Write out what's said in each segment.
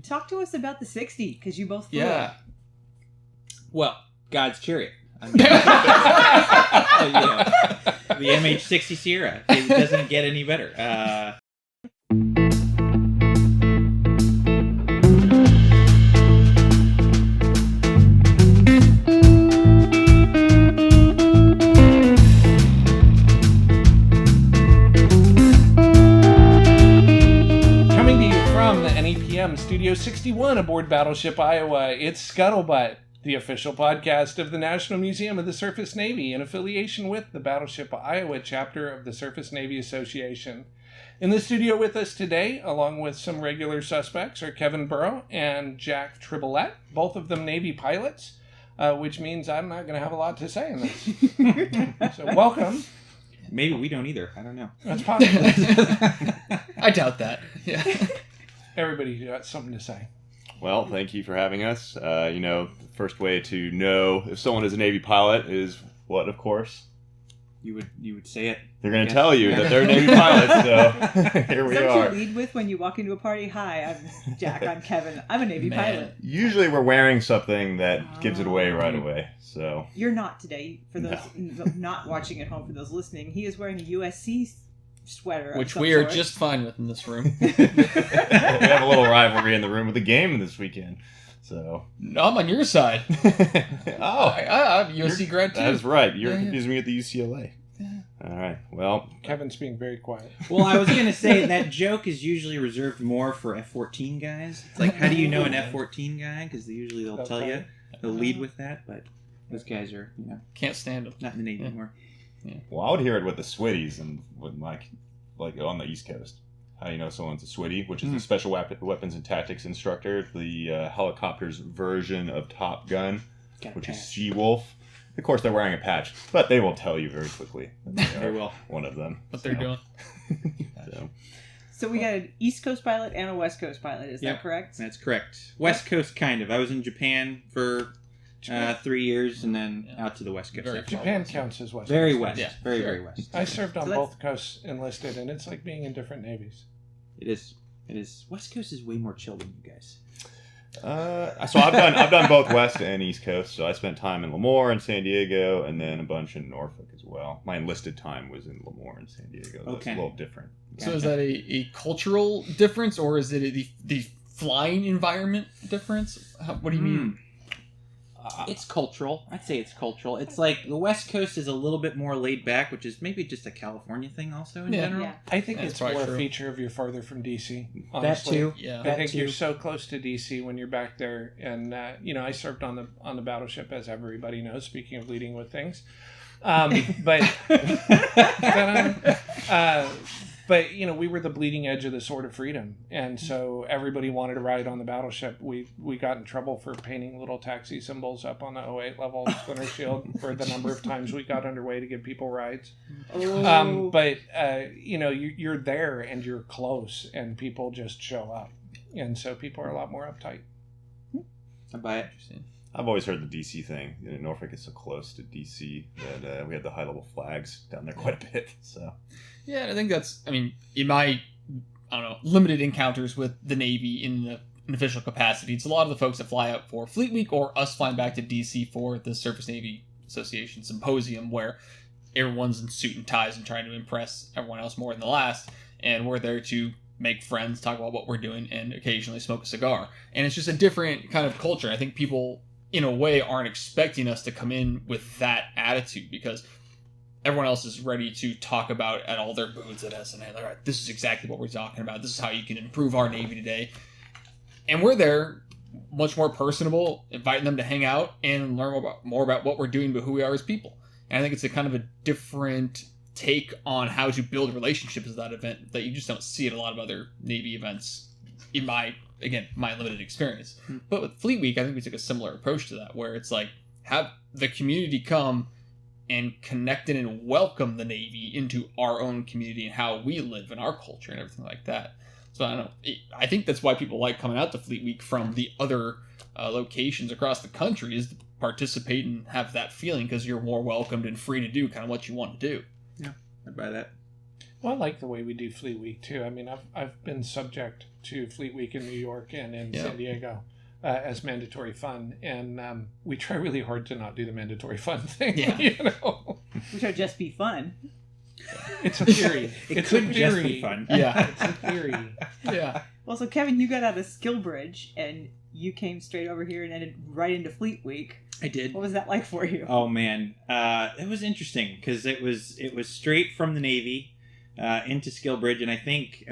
talk to us about the 60, because you both flew Yeah. it. Well, God's chariot. I mean, the MH-60 Sierra. It doesn't get any better. Coming to you from the NEPM Studio 61 aboard Battleship, Iowa, it's Scuttlebutt, the official podcast of the National Museum of the Surface Navy in affiliation with the Battleship, Iowa chapter of the Surface Navy Association. In the studio with us today, along with some regular suspects, are Kevin Borough and Jack Tribolet, both of them Navy pilots, which means I'm not going to have a lot to say in this. So welcome. Maybe we don't either. I don't know. That's possible. I doubt that. Yeah. Everybody got something to say. Well, thank you for having us. The first way to know if someone is a Navy pilot is what, of course? You would say it. They're going to tell you that they're Navy pilots, so here we Is that are. what you lead with when you walk into a party? Hi, I'm Jack, I'm Kevin, I'm a Navy pilot. Usually we're wearing something that gives it away right away, so... You're not today, for those not watching at home, for those listening. He is wearing a USC sweater. Which we are just fine with in this room. We have a little rivalry in the room with the game this weekend, so... No, I'm on your side. Oh! I'm USC grad too. That's right. You're confusing me with the UCLA. Yeah. All right. Well, Kevin's being very quiet. Well, I was going to say that joke is usually reserved more for F-14 guys. It's like, how do you know an F-14 guy? Because they'll tell you. They'll lead with that, but those guys are, can't stand them. not in the Navy anymore. Yeah. Well, I would hear it with the Switties and with like on the East Coast. How do you know someone's a Switty, which is the Special Weapons and Tactics Instructor, the helicopter's version of Top Gun, which is She-Wolf. Of course, they're wearing a patch, but they will tell you very quickly that they are one of them. What they're doing. So we got an East Coast pilot and a West Coast pilot, is that correct? That's correct. West Coast, kind of. I was in Japan for 3 years and then out to the West Coast. Japan counts as West. Very Coast. west. Yeah, very, very west. I served on both coasts enlisted, and it's like being in different navies. It is. West Coast is way more chill than you guys. So I've done both West and East Coast. So I spent time in Lemoore and San Diego, and then a bunch in Norfolk as well. My enlisted time was in Lemoore and San Diego. That's a little different. So is that a cultural difference, or is it the flying environment difference? What do you mean? It's cultural. I'd say it's cultural. It's like the West Coast is a little bit more laid back, which is maybe just a California thing also in general. Yeah. I think it's more a feature of you're farther from DC. Honestly. That too. Yeah. I think you're so close to DC when you're back there, and I served on the Battleship, as everybody knows. Speaking of leading with things, But we were the bleeding edge of the Sword of Freedom, and so everybody wanted to ride on the Battleship. We got in trouble for painting little taxi symbols up on the 08 level splinter shield for the number of times we got underway to give people rides. Oh. But you're there and you're close, and people just show up, and so people are a lot more uptight. I buy it. I've always heard the DC thing. Norfolk is so close to DC that we had the high-level flags down there quite a bit. So, yeah, I think that's. In my, limited encounters with the Navy in an official capacity, it's a lot of the folks that fly out for Fleet Week or us flying back to DC for the Surface Navy Association Symposium, where everyone's in suit and ties and trying to impress everyone else more than the last, and we're there to make friends, talk about what we're doing, and occasionally smoke a cigar. And it's just a different kind of culture. I think people, in a way, aren't expecting us to come in with that attitude, because everyone else is ready to talk about at all their booths at SNA. All right, this is exactly what we're talking about. This is how you can improve our Navy today. And we're there much more personable, inviting them to hang out and learn more about what we're doing, but who we are as people. And I think it's a kind of a different take on how to build relationships at that event that you just don't see at a lot of other Navy events, in my limited experience. But with Fleet Week, I think we took a similar approach to that, where it's like, have the community come and connect in and welcome the Navy into our own community and how we live and our culture and everything like that. So I don't know. I think that's why people like coming out to Fleet Week from the other locations across the country, is to participate and have that feeling, because you're more welcomed and free to do kind of what you want to do. Yeah, I'd buy that. Well, I like the way we do Fleet Week too. I mean, I've been subject to Fleet Week in New York and in San Diego as mandatory fun, and we try really hard to not do the mandatory fun thing. Yeah. You know, Which would just be fun. it's a theory. It could just be fun. Yeah. It's a theory. Yeah. Well, so Kevin, you got out of Skillbridge and you came straight over here and ended right into Fleet Week. I did. What was that like for you? Oh man, it was interesting because it was straight from the Navy into Skillbridge, and I think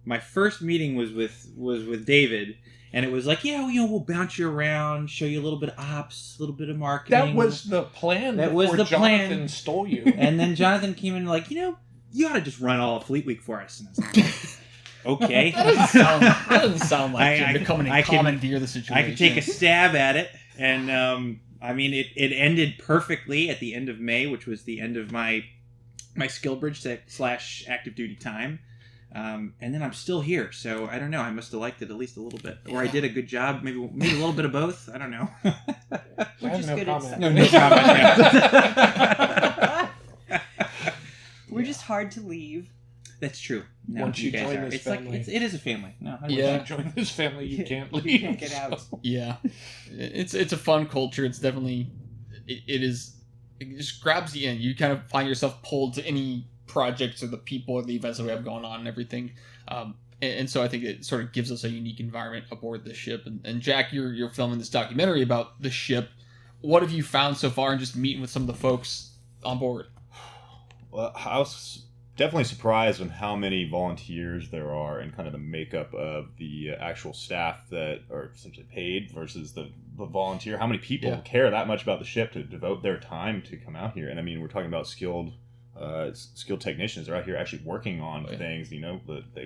my first meeting was with David, and it was like, yeah, we'll bounce you around, show you a little bit of ops, a little bit of marketing. That was the plan. That was before the plan. Jonathan stole you. And then Jonathan came in like, you ought to just run all of Fleet Week for us. And I was like, okay. That doesn't sound like I- Jim becoming I a can- commandeer the situation. I could take a stab at it, and I mean, it ended perfectly at the end of May, which was the end of my Skillbridge / active duty time, and then I'm still here. So I don't know. I must have liked it at least a little bit, or I did a good job. Maybe a little bit of both. I don't know. We're I have just no good comment. No comment. We're just hard to leave. That's true. No, Once you guys join are. this It's family. like it is a family. No, 100%. Yeah. If you join this family, you can't leave. You can't get out. So- Yeah, it's a fun culture. It's definitely it is. It just grabs you in. You kind of find yourself pulled to any projects or the people or the events that we have going on and everything. And so I think it sort of gives us a unique environment aboard the ship. And Jack, you're filming this documentary about the ship. What have you found so far in just meeting with some of the folks on board? Well, I was definitely surprised on how many volunteers there are and kind of the makeup of the actual staff that are essentially paid versus the volunteer. How many people care that much about the ship to devote their time to come out here? And I mean, we're talking about skilled technicians. They're out here actually working on things. They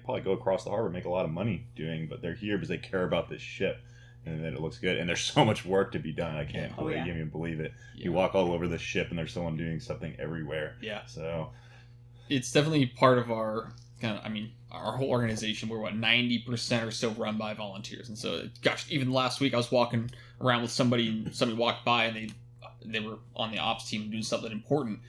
probably go across the harbor, make a lot of money doing, but they're here because they care about this ship and that it looks good. And there's so much work to be done. I can't even believe it. Yeah. You walk all over the ship and there's someone doing something everywhere. Yeah. So It's definitely part of our our whole organization. We're 90% or so run by volunteers, and so gosh, even last week I was walking around with somebody, and somebody walked by and they were on the ops team doing something important,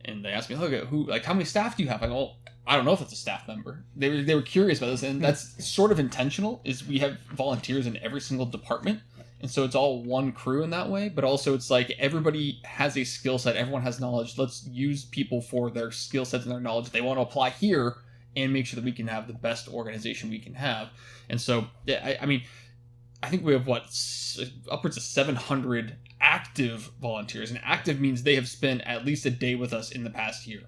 and they asked me, "Look, how many staff do you have?" I go, "Well, I don't know if it's a staff member." They were curious about this, and that's sort of intentional. Is we have volunteers in every single department. And so it's all one crew in that way, but also it's like everybody has a skill set, everyone has knowledge. Let's use people for their skill sets and their knowledge they want to apply here and make sure that we can have the best organization we can have. And so, I mean, I think we have upwards of 700 active volunteers. And active means they have spent at least a day with us in the past year.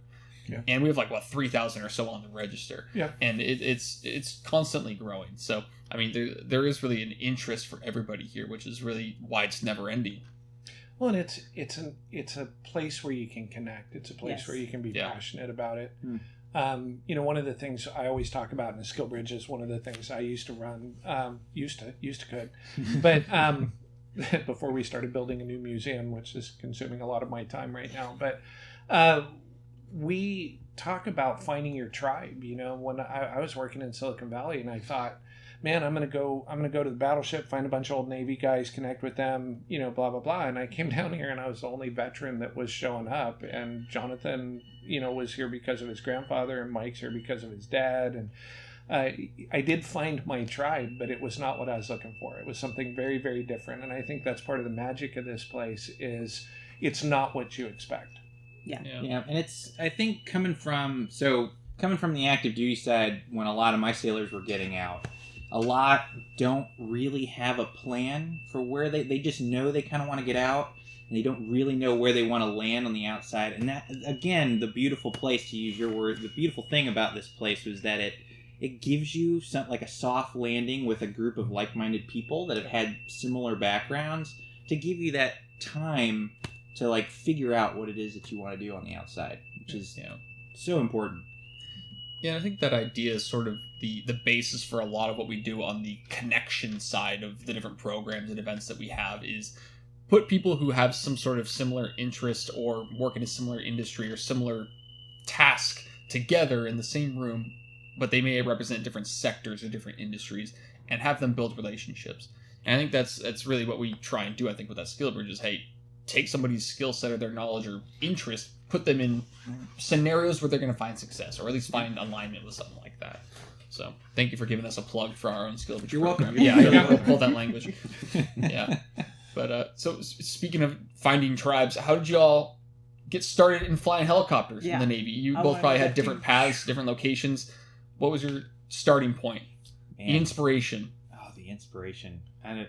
Yeah. And we have 3,000 or so on the register. Yeah. And it's constantly growing. So I mean, there is really an interest for everybody here, which is really why it's never ending. Well, and it's a place where you can connect. It's a place where you can be passionate about it. One of the things I always talk about in the Skillbridge is one of the things I used to run, used to could, but before we started building a new museum, which is consuming a lot of my time right now. But we talk about finding your tribe. When I was working in Silicon Valley, and I thought, man, I'm gonna go to the Battleship, find a bunch of old Navy guys, connect with them, blah blah blah. And I came down here, and I was the only veteran that was showing up. And Jonathan, was here because of his grandfather, and Mike's here because of his dad. And I did find my tribe, but it was not what I was looking for. It was something very, very different. And I think that's part of the magic of this place is it's not what you expect. Yeah, and it's, I think, coming from the active duty side, when a lot of my sailors were getting out, a lot don't really have a plan for where they just know they kind of want to get out, and they don't really know where they want to land on the outside. And that, again, the beautiful place, to use your word, the beautiful thing about this place was that it gives you like a soft landing with a group of like-minded people that have had similar backgrounds to give you that time to figure out what it is that you want to do on the outside, which is so important. Yeah, I think that idea is sort of the basis for a lot of what we do on the connection side of the different programs and events that we have, is put people who have some sort of similar interest or work in a similar industry or similar task together in the same room, but they may represent different sectors or different industries, and have them build relationships. And I think that's really what we try and do, I think, with that skill bridge is, hey, take somebody's skill set or their knowledge or interest, put them in scenarios where they're going to find success, or at least find alignment with something like that. So thank you for giving us a plug for our own skill. You're welcome. Yeah, I pulled that language. Yeah. But so speaking of finding tribes, how did y'all get started in flying helicopters in the Navy? You both probably had different paths, different locations. What was your starting point? Man. The inspiration. Oh, the inspiration. And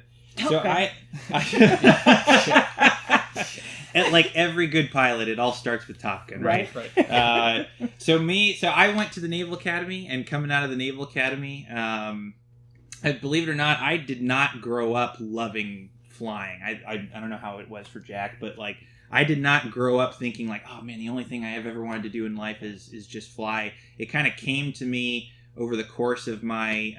like every good pilot, it all starts with Top Gun, right? Right. So I went to the Naval Academy, and coming out of the Naval Academy, believe it or not, I did not grow up loving flying. I don't know how it was for Jack, but like I did not grow up thinking like, oh man, the only thing I have ever wanted to do in life is just fly. It kind of came to me over the course of my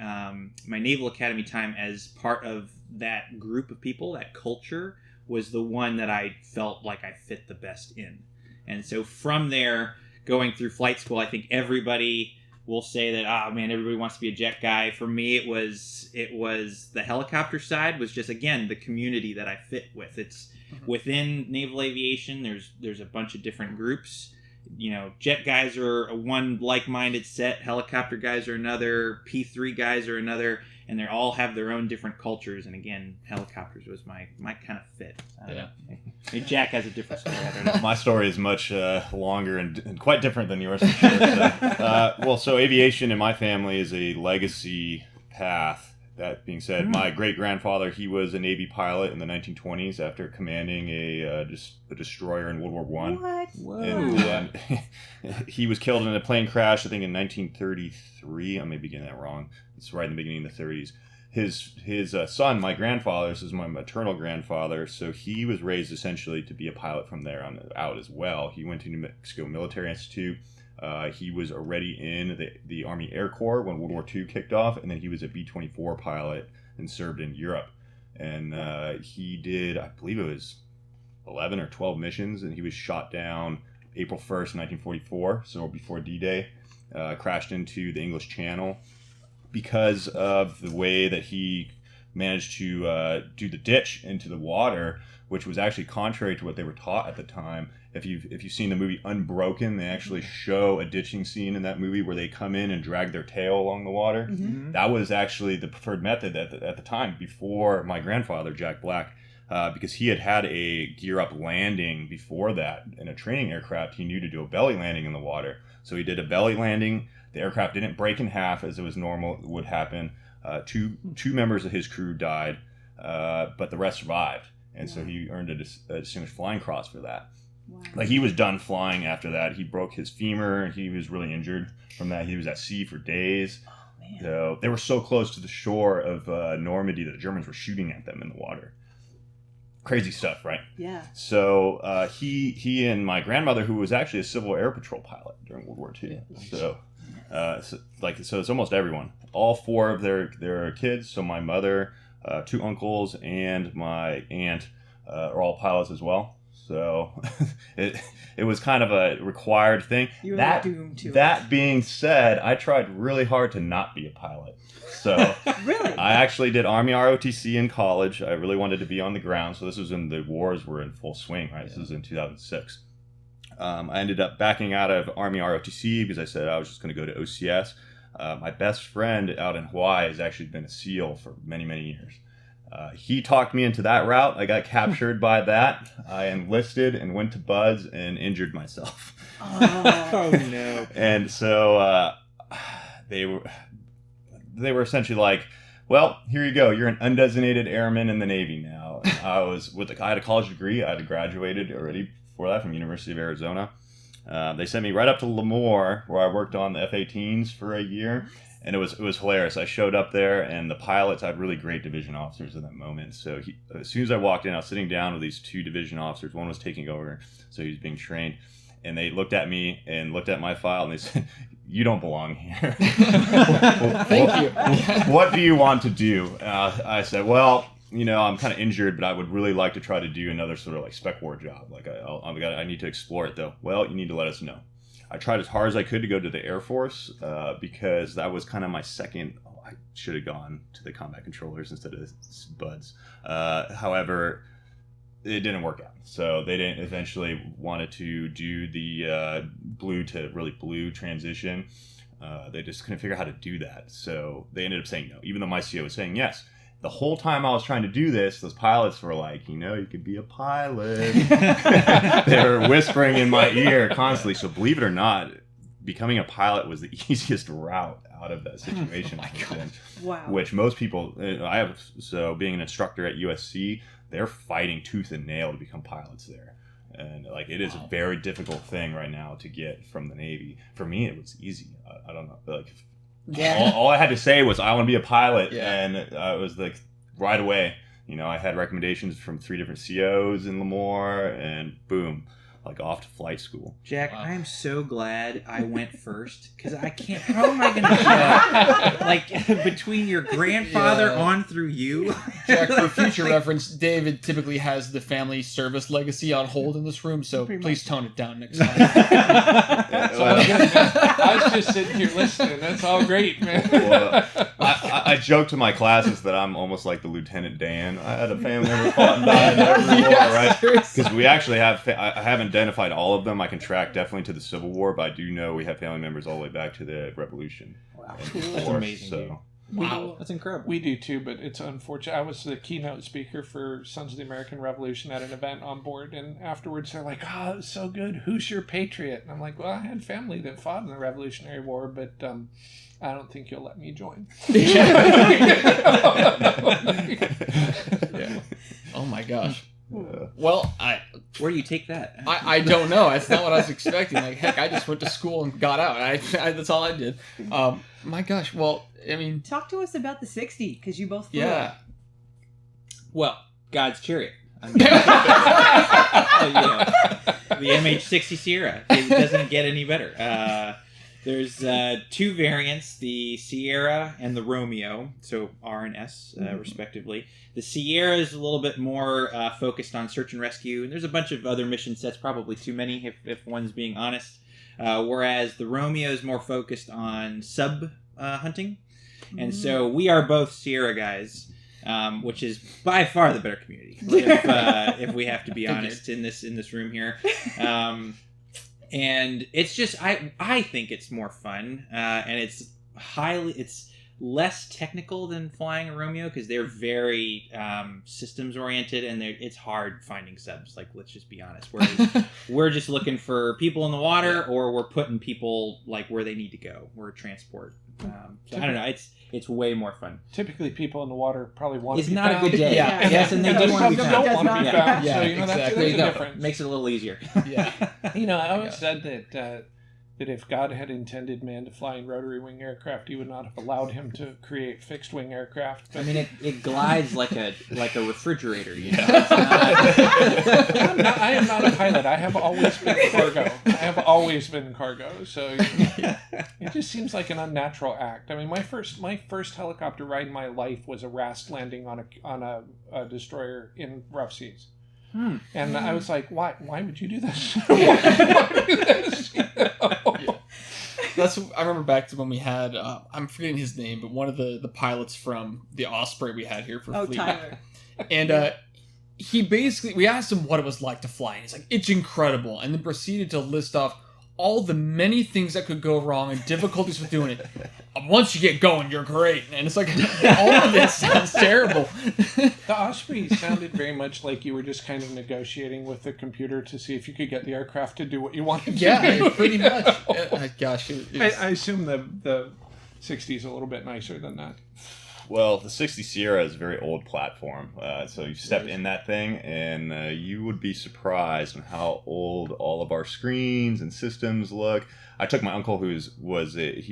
my Naval Academy time as part of that group of people. That culture was the one that I felt like I fit the best in. And so from there, going through flight school, I think everybody will say that, oh man, everybody wants to be a jet guy. For me, it was the helicopter side was just, again, the community that I fit with. It's within naval aviation, there's a bunch of different groups. You know, jet guys are one like-minded set, helicopter guys are another, P3 guys are another, and they all have their own different cultures. And again, helicopters was my kind of fit. Maybe Jack has a different story. I don't know. My story is much longer and quite different than yours. For sure. So aviation in my family is a legacy path. That being said, my great-grandfather, he was a Navy pilot in the 1920s after commanding a destroyer in World War I. What? Whoa. And he was killed in a plane crash, I think, in 1933. I may be getting that wrong. It's right in the beginning of the 30s. His son, my grandfather, this is my maternal grandfather, so he was raised essentially to be a pilot from there on out as well. He went to New Mexico Military Institute. He was already in the Army Air Corps when World War II kicked off, and then he was a B-24 pilot and served in Europe. And he did, I believe it was 11 or 12 missions, and he was shot down April 1st, 1944, so before D-Day, crashed into the English Channel. Because of the way that he managed to do the ditch into the water, which was actually contrary to what they were taught at the time. If you've seen the movie Unbroken, they actually show a ditching scene in that movie where they come in and drag their tail along the water. Mm-hmm. That was actually the preferred method at the time before my grandfather, Jack Black, because he had a gear up landing before that in a training aircraft. He knew to do a belly landing in the water. So he did a belly landing. The aircraft didn't break in half as it was normal would happen. Two members of his crew died, but the rest survived. And so he earned a Distinguished Flying Cross for that. Wow. Like, he was done flying after that. He broke his femur. He was really injured from that. He was at sea for days. Oh, man. So they were so close to the shore of Normandy that the Germans were shooting at them in the water. Crazy stuff, right? Yeah. So he and my grandmother, who was actually a Civil Air Patrol pilot during World War II. Yeah. So it's almost everyone. All four of their kids. So my mother, two uncles, and my aunt are all pilots as well. So it was kind of a required thing. You were doomed to it. That being said, I tried really hard to not be a pilot. So really? I actually did Army ROTC in college. I really wanted to be on the ground. So this was when the wars were in full swing, right? Yeah. This was in 2006. I ended up backing out of Army ROTC because I said I was just going to go to OCS. My best friend out in Hawaii has actually been a SEAL for many, many years. He talked me into that route. I got captured by that. I enlisted and went to BUDS and injured myself. Oh no. And so they were essentially like, well, here you go. You're an undesignated airman in the Navy now. I had a college degree. I had graduated already before that from University of Arizona. They sent me right up to Lemoore, where I worked on the F-18s for a year. And it was hilarious. I showed up there, and the pilots, I had really great division officers at that moment. So as soon as I walked in, I was sitting down with these two division officers. One was taking over, so he was being trained. And they looked at me and looked at my file, and they said, "You don't belong here." Thank you. What do you want to do? I said, well, I'm kind of injured, but I would really like to try to do another sort of like spec war job. Like I need to explore it, though. Well, you need to let us know. I tried as hard as I could to go to the Air Force because that was kind of my second. I should have gone to the combat controllers instead of BUDS. However, it didn't work out. So they didn't eventually wanted to do the blue to really blue transition. They just couldn't figure out how to do that. So they ended up saying no, even though my CO was saying yes. The whole time I was trying to do this, those pilots were like, you could be a pilot. They were whispering in my ear constantly. So believe it or not, becoming a pilot was the easiest route out of that situation. Wow. Which most people, being an instructor at USC, they're fighting tooth and nail to become pilots there. And it is a very difficult thing right now to get from the Navy. For me, it was easy. I don't know. All I had to say was I want to be a pilot, and it was right away. I had recommendations from 3 different COs in Lemoore, and boom, off to flight school. Jack, I am so glad I went first, because I can't. How am I going to do between your grandfather on through you? Jack, for future reference, David typically has the family service legacy on hold in this room, so please tone it down next time. I was just sitting here listening. That's all great, man. Well, I joke to my classes that I'm almost like the Lieutenant Dan. I had a family member fought and died in every war, right? Because we actually have. I haven't identified all of them. I can track definitely to the Civil War, but I do know we have family members all the way back to the Revolution. Wow, that's amazing. So. Wow, that's incredible. We do too, but it's unfortunate. I was the keynote speaker for Sons of the American Revolution at an event on board, and afterwards they're like, "Oh, it was so good. Who's your patriot?" And I'm like, "Well, I had family that fought in the Revolutionary War, but I don't think you'll let me join." Oh my gosh. Well, where do you take that? I don't know. That's not what I was expecting. Heck, I just went to school and got out. that's all I did. My gosh. Well, I mean, talk to us about the 60 because you both flew. Yeah. Well, God's chariot. The MH-60 Sierra. It doesn't get any better. There's 2 variants, the Sierra and the Romeo, so R and S, respectively. The Sierra is a little bit more focused on search and rescue, and there's a bunch of other mission sets, probably too many if one's being honest. Whereas the Romeo is more focused on sub hunting. And so we are both Sierra guys, which is by far the better community, if we have to be honest, in this room here. And it's just I think it's more fun, and it's less technical than flying a Romeo because they're very systems oriented, and it's hard finding subs. Let's just be honest. We're just looking for people in the water, or we're putting people where they need to go. We're transport. So I don't know. It's way more fun. Typically, people in the water probably want to be found. It's not a good day. Yeah. Yes, and they do want to be found. Don't want to be found. Yeah, So, exactly. that's There you the go. difference. Makes it a little easier. Yeah. I always said that if God had intended man to fly in rotary wing aircraft, he would not have allowed him to create fixed wing aircraft. But I mean, it glides like a refrigerator. I am not a pilot. I have always been cargo. So it just seems like an unnatural act. I mean, my first helicopter ride in my life was a RAST landing on a destroyer in rough seas. And I was like, why would you do this? Why do this? I remember back to when we had, I'm forgetting his name, but one of the pilots from the Osprey we had here for Fleet. Tyler. And we asked him what it was like to fly, and he's like, it's incredible, and then proceeded to list off all the many things that could go wrong and difficulties with doing it. Once you get going, you're great. And it's like, all of it sounds terrible. The Osprey sounded very much like you were just kind of negotiating with the computer to see if you could get the aircraft to do what you wanted to do. Yeah, pretty much. Gosh. I assume the 60 is a little bit nicer than that. Well, the 60 Sierra is a very old platform, so you step in that thing, and you would be surprised on how old all of our screens and systems look. I took my uncle, who was a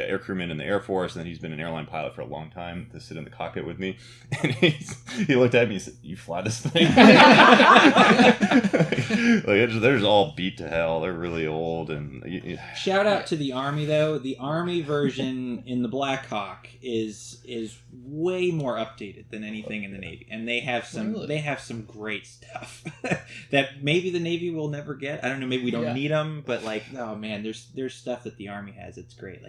air crewman in the Air Force, and then he's been an airline pilot for a long time, to sit in the cockpit with me, and he looked at me and said, "You fly this thing?" They're all beat to hell. They're really old. And shout out to the Army, though. The Army version in the Black Hawk is way more updated than anything in the Navy, and they have some great stuff that maybe the Navy will never get. I don't know. Maybe we don't need them, but oh man, there's stuff that the Army has. It's great.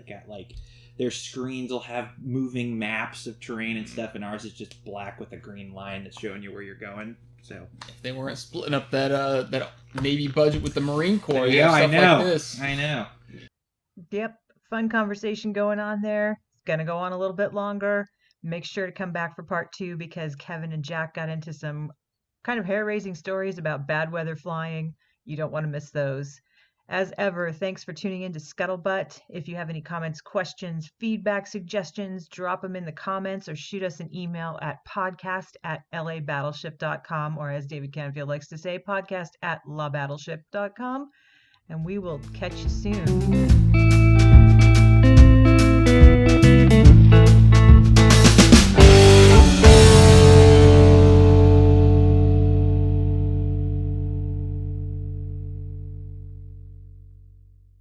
their screens will have moving maps of terrain and stuff, and ours is just black with a green line that's showing you where you're going. So If they weren't splitting up that Navy budget with the Marine Corps, you yeah, have I stuff know. like this. I know. Yep, fun conversation going on there. It's going to go on a little bit longer. Make sure to come back for part 2 because Kevin and Jack got into some kind of hair-raising stories about bad weather flying. You don't want to miss those. As ever, thanks for tuning in to Scuttlebutt. If you have any comments, questions, feedback, suggestions, drop them in the comments or shoot us an email at podcast@labattleship.com, or as David Canfield likes to say, podcast@labattleship.com. And we will catch you soon.